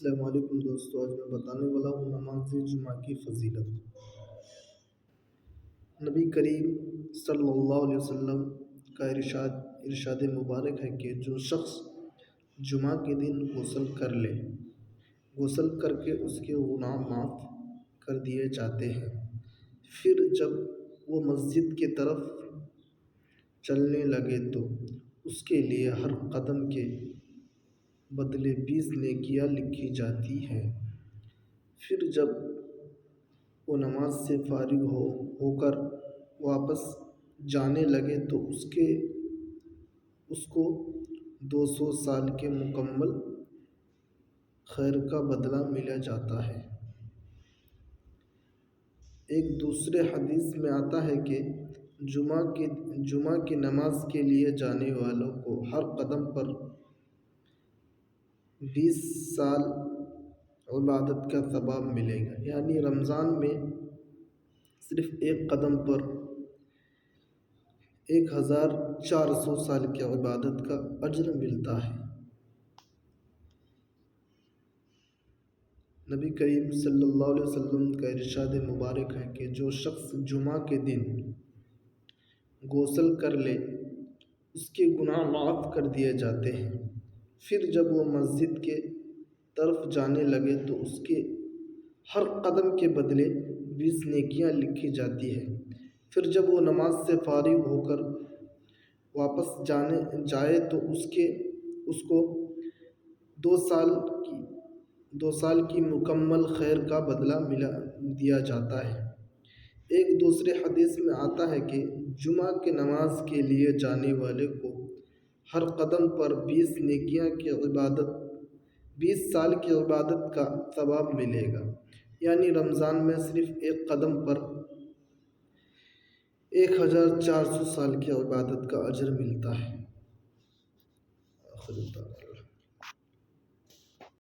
السلام علیکم دوستو، آج میں بتانے والا ہوں نماز جمعہ کی فضیلت۔ نبی کریم صلی اللہ علیہ وسلم کا ارشاد مبارک ہے کہ جو شخص جمعہ کے دن غسل کر کے اس کے گناہ معاف کر دیے جاتے ہیں، پھر جب وہ مسجد کی طرف چلنے لگے تو اس کے لیے ہر قدم کے بدلے 20 نیکیاں لکھی جاتی ہیں۔ پھر جب وہ نماز سے فارغ ہو کر واپس جانے لگے تو اس کو 200 سال کے مکمل خیر کا بدلہ مل جاتا ہے۔ ایک دوسرے حدیث میں آتا ہے کہ جمعہ کی نماز کے لیے جانے والوں کو ہر قدم پر 20 سال عبادت کا ثواب ملے گا، یعنی رمضان میں صرف ایک قدم پر 1400 سال کی عبادت کا اجر ملتا ہے۔ نبی کریم صلی اللہ علیہ وسلم کا ارشاد مبارک ہے کہ جو شخص جمعہ کے دن غسل کر لے اس کے گناہ معاف کر دیے جاتے ہیں، پھر جب وہ مسجد کے طرف جانے لگے تو اس کے ہر قدم کے بدلے 20 نیکیاں لکھی جاتی ہیں۔ پھر جب وہ نماز سے فارغ ہو کر واپس جائے تو اس کو 2 سال کی مکمل خیر کا بدلہ دیا جاتا ہے۔ ایک دوسرے حدیث میں آتا ہے کہ جمعہ کی نماز کے لیے جانے والے کو ہر قدم پر 20 سال کی عبادت کا ثواب ملے گا، یعنی رمضان میں صرف ایک قدم پر 1400 سال کی عبادت کا اجر ملتا ہے۔